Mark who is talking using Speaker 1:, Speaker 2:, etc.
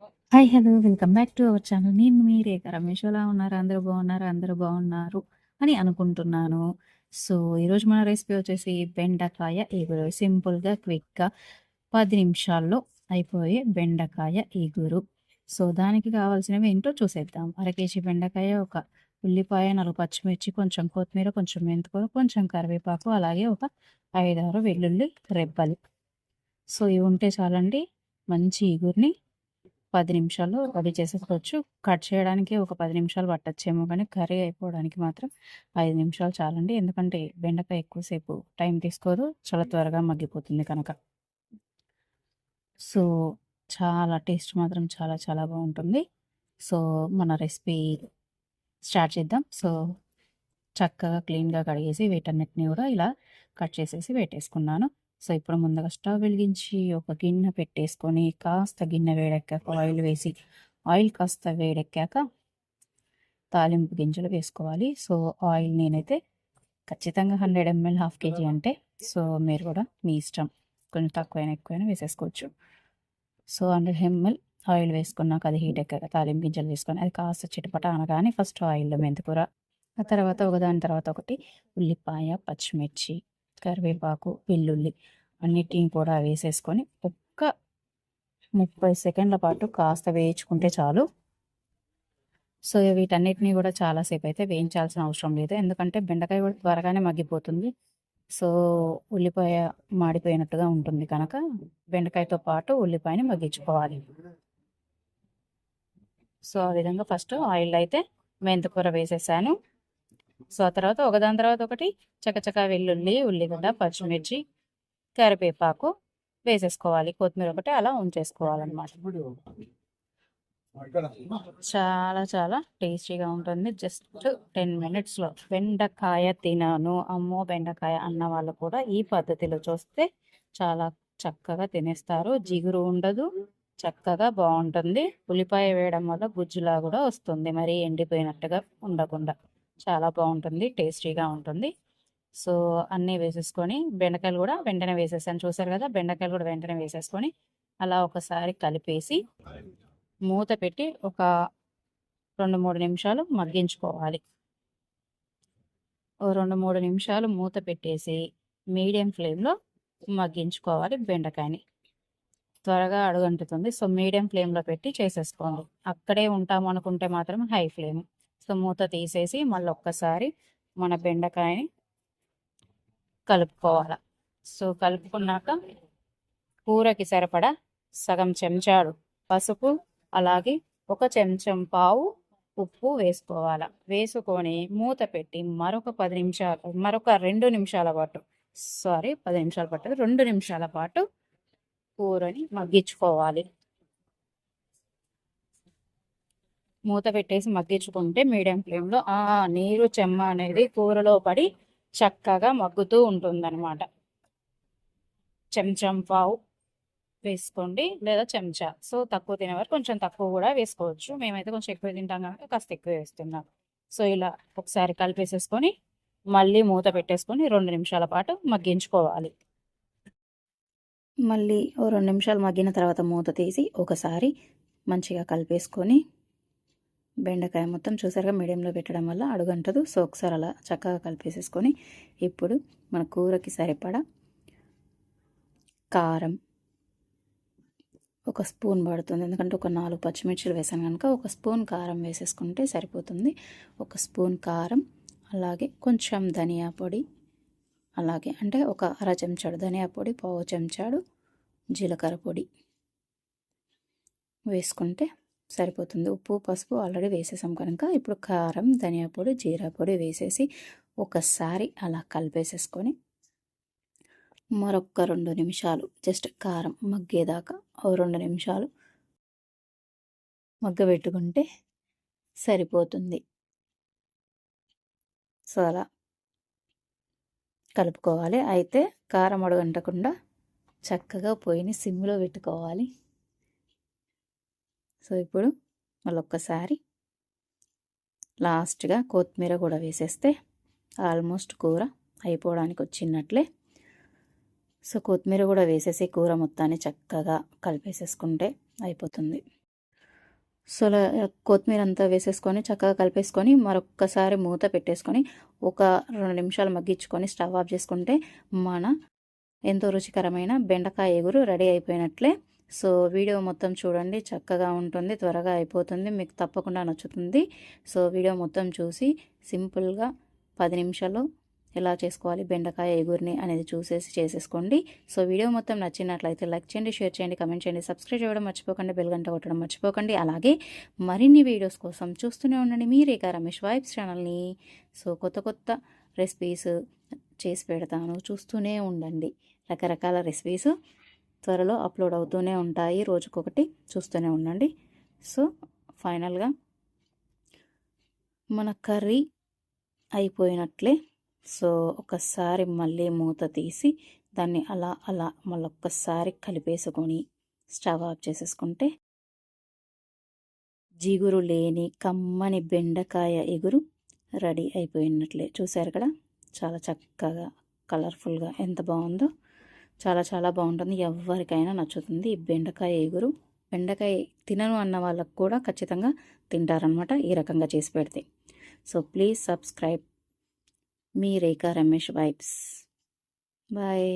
Speaker 1: Hi! Hello! Welcome back to our channel. నేను మీ రేఖ రమేష్. ఎలా ఉన్నారు? అందరూ బాగున్నారా? అందరూ బాగున్నారు అని అనుకుంటున్నాను. సో, ఈరోజు మన రెసిపీ వచ్చేసి బెండకాయ ఇగురు. సింపుల్‌గా, క్విక్‌గా 10 నిమిషాల్లో అయిపోయే బెండకాయ ఇగురు. సో, దానికి కావాల్సినవి ఏంటో చూసేద్దాం. అర కేజీ బెండకాయ, ఒక ఉల్లిపాయ, 4 పచ్చిమిర్చి, కొంచెం కొత్తిమీర, కొంచెం మెంతికూర, కొంచెం కరివేపాకు, అలాగే ఒక 5, 6 వెల్లుల్లి రెబ్బలు. సో, ఇవి ఉంటే చాలండి మంచి ఇగురిని 10 నిమిషాల్లో రెడీ చేసేసుకోవచ్చు. కట్ చేయడానికి ఒక 10 నిమిషాలు పట్టొచ్చేమో కానీ, కర్రీ అయిపోవడానికి మాత్రం 5 నిమిషాలు చాలండి. ఎందుకంటే బెండకాయ ఎక్కువసేపు టైం తీసుకోదు. చాలా త్వరగా మగ్గిపోతుంది కనుక. సో, చాలా టేస్ట్ మాత్రం చాలా చాలా బావుంటుంది. సో, మన రెసిపీ స్టార్ట్ చేద్దాం. సో, చక్కగా క్లీన్‌గా కడిగేసి వీటన్నిటిని కూడా ఇలా కట్ చేసేసి పెట్టేసుకున్నాను. సో, ఇప్పుడు ముందుగా స్టవ్ వెలిగించి ఒక గిన్నె పెట్టేసుకొని, కాస్త గిన్నె వేడెక్కాక ఆయిల్ వేసి, ఆయిల్ కాస్త వేడెక్కాక తాలింపు గింజలు వేసుకోవాలి. సో, ఆయిల్ నేనైతే ఖచ్చితంగా 100 ఎంఎల్, హాఫ్ కేజీ అంటే, సో, మీరు కూడా మీ ఇష్టం. కొంచెం తక్కువైనా, ఎక్కువైనా వేసేసుకోవచ్చు. సో, 100 ఎంఎల్ ఆయిల్ వేసుకున్నాక అది హీట్ ఎక్కాక తాలింపు గింజలు వేసుకొని, అది కాస్త చిటపట అనగానే ఫస్ట్ ఆయిల్‌లో మెంతికూర, ఆ తర్వాత ఒకదాని తర్వాత ఒకటి ఉల్లిపాయ, పచ్చిమిర్చి, కరివేపాకు, వెల్లుల్లి అన్నిటిని కూడా వేసేసుకొని ఒక్క 30 సెకండ్ల పాటు కాస్త వేయించుకుంటే చాలు. సో, వీటన్నిటిని కూడా చాలా సేపయితే వేయించాల్సిన అవసరం లేదు. ఎందుకంటే బెండకాయ కూడా త్వరగానే మగ్గిపోతుంది. సో, ఉల్లిపాయ మాడిపోయినట్టుగా ఉంటుంది కనుక బెండకాయతో పాటు ఉల్లిపాయని మగ్గించుకోవాలి. సో, ఆ విధంగా ఫస్ట్ ఆయిల్‌లో అయితే మెంతికూర వేసేసాను. సో, ఆ తర్వాత ఒకదాని తర్వాత ఒకటి చకచకా వెల్లుల్లి, ఉల్లిగడ్డ, పచ్చిమిర్చి, కరివేపాకు వేసేసుకోవాలి. కొత్తిమీర ఒకటి అలా ఉంచేసుకోవాలనమాట. చాలా చాలా టేస్టీగా ఉంటుంది. జస్ట్ 10 మినిట్స్‌లో బెండకాయ తినను, అమ్మో! బెండకాయ అన్న వాళ్ళు కూడా ఈ పద్ధతిలో చూస్తే చాలా చక్కగా తినేస్తారు. జిగురు ఉండదు. చక్కగా బావుంటుంది. ఉల్లిపాయ వేయడం వల్ల గుజ్జులా కూడా వస్తుంది. మరీ ఎండిపోయినట్టుగా ఉండకుండా. చాలా బావుంటుంది. టేస్టీగా ఉంటుంది. సో, అన్నీ వేసేసుకొని బెండకాయలు కూడా వెంటనే వేసేసాను. చూసారు కదా! బెండకాయలు కూడా వెంటనే వేసేసుకొని అలా ఒకసారి కలిపేసి మూత పెట్టి ఒక 2, 3 నిమిషాలు మగ్గించుకోవాలి. ఓ 2, 3 నిమిషాలు మూత పెట్టేసి మీడియం ఫ్లేమ్‌లో మగ్గించుకోవాలి బెండకాయని. త్వరగా అడుగంటుతుంది. సో, మీడియం ఫ్లేమ్‌లో పెట్టి చేసేసుకోండి. అక్కడే ఉంటాము అనుకుంటే మాత్రం హై ఫ్లేమ్. సో, మూత తీసేసి మళ్ళొక్కసారి మన బెండకాయని కలుపుకోవాల. సో, కలుపుకున్నాక కూరకి సరిపడా సగం చెంచాడు పసుపు, అలాగే ఒక చెంచం పావు ఉప్పు వేసుకోవాల. వేసుకొని మూత పెట్టి మరొక 10 నిమిషాలు, మరొక 2 నిమిషాల పాటు, సారీ 10 నిమిషాలు పట్టదు, 2 నిమిషాల పాటు కూరని మగ్గించుకోవాలి. మూత పెట్టేసి మగ్గించుకుంటే మీడియం ఫ్లేమ్‌లో ఆ నీరు చెమ్మ అనేది కూరలో పడి చక్కగా మగ్గుతూ ఉంటుందన్నమాట. చెంచం పావు వేసుకోండి, లేదా చెంచా. సో, తక్కువ తినేవారు కొంచెం తక్కువ కూడా వేసుకోవచ్చు. మేమైతే కొంచెం ఎక్కువ తింటాం కనుక కాస్త ఎక్కువ వేస్తున్నాం. సో, ఇలా ఒకసారి కలిపేసేసుకొని మళ్ళీ మూత పెట్టేసుకొని 2 నిమిషాల పాటు మగ్గించుకోవాలి. మళ్ళీ ఓ 2 నిమిషాలు మగ్గిన తర్వాత మూత తీసి ఒకసారి మంచిగా కలిపేసుకొని బెండకాయ మొత్తం చూసారుగా మీడియంలో పెట్టడం వల్ల అడుగంటదు. సో, ఒకసారి అలా చక్కగా కలిపేసేసుకొని ఇప్పుడు మన కూరకి సరిపడా కారం ఒక స్పూన్ పడుతుంది. ఎందుకంటే ఒక 4 పచ్చిమిర్చిలు వేసాను కనుక ఒక స్పూన్ కారం వేసేసుకుంటే సరిపోతుంది. ఒక స్పూన్ కారం, అలాగే కొంచెం ధనియా పొడి, అలాగే అంటే ఒక అర చెంచాడు ధనియా పొడి, పావు చెంచాడు జీలకర్ర పొడి వేసుకుంటే సరిపోతుంది. ఉప్పు, పసుపు ఆల్రెడీ వేసేసాం కనుక ఇప్పుడు కారం, ధనియా పొడి, జీరా పొడి వేసేసి ఒకసారి అలా కలిపేసేసుకొని మరొక్క 2 నిమిషాలు జస్ట్ కారం మగ్గేదాకా ఓ 2 నిమిషాలు మగ్గబెట్టుకుంటే సరిపోతుంది. సో, అలా కలుపుకోవాలి. అయితే కారం అడుగంటకుండా చక్కగా పొయ్యిని సిమ్‌లో పెట్టుకోవాలి. సో, ఇప్పుడు మళ్ళొక్కసారి లాస్ట్‌గా కొత్తిమీర కూడా వేసేస్తే ఆల్మోస్ట్ కూర అయిపోవడానికి వచ్చినట్లే. సో, కొత్తిమీర కూడా వేసేసి కూర మొత్తాన్ని చక్కగా కలిపేసేసుకుంటే అయిపోతుంది. సో అలా కొత్తిమీర అంతా వేసేసుకొని చక్కగా కలిపేసుకొని మరొక్కసారి మూత పెట్టేసుకొని ఒక 2 నిమిషాలు మగ్గించుకొని స్టవ్ ఆఫ్ చేసుకుంటే మన ఎంతో రుచికరమైన బెండకాయ ఎగురు రెడీ అయిపోయినట్లే. సో వీడియో మొత్తం చూడండి, చక్కగా ఉంటుంది, త్వరగా అయిపోతుంది, మీకు తప్పకుండా నచ్చుతుంది. సో వీడియో మొత్తం చూసి సింపుల్గా 10 నిమిషాల్లో ఎలా చేసుకోవాలి బెండకాయ ఎగురిని అనేది చూసేసి చేసేసుకోండి. సో వీడియో మొత్తం నచ్చినట్లయితే లైక్ చేయండి, షేర్ చేయండి, కమెంట్ చేయండి, సబ్స్క్రైబ్ చేయడం మర్చిపోకండి, బెల్ గంట కొట్టడం మర్చిపోకండి. అలాగే మరిన్ని వీడియోస్ కోసం చూస్తూనే ఉండండి మీ రేఖా రమేష్ వైబ్స్ ఛానల్ని. సో కొత్త కొత్త రెసిపీస్ చేసి పెడతాను, చూస్తూనే ఉండండి. రకరకాల రెసిపీస్ త్వరలో అప్లోడ్ అవుతూనే ఉంటాయి, రోజుకొకటి చూస్తూనే ఉండండి. సో ఫైనల్గా మన కర్రీ అయిపోయినట్లే. సో ఒకసారి మళ్ళీ మూత తీసి దాన్ని అలా అలా మళ్ళొక్కసారి కలిపేసుకొని స్టవ్ ఆఫ్ చేసేసుకుంటే జిగురు లేని కమ్మని బెండకాయ ఎగురు రెడీ అయిపోయినట్లే. చూసారు కదా, చాలా చక్కగా కలర్ఫుల్గా ఎంత బాగుందో. చాలా చాలా బాగుంటుంది, ఎవరికైనా నచ్చుతుంది ఈ బెండకాయ ఎగురు. బెండకాయ తినను అన్న వాళ్ళకు కూడా ఖచ్చితంగా తింటారనమాట ఈ రకంగా చేసి పెడితే. సో ప్లీజ్ సబ్స్క్రైబ్ మీ రేఖా రమేష్ వైబ్స్. బాయ్.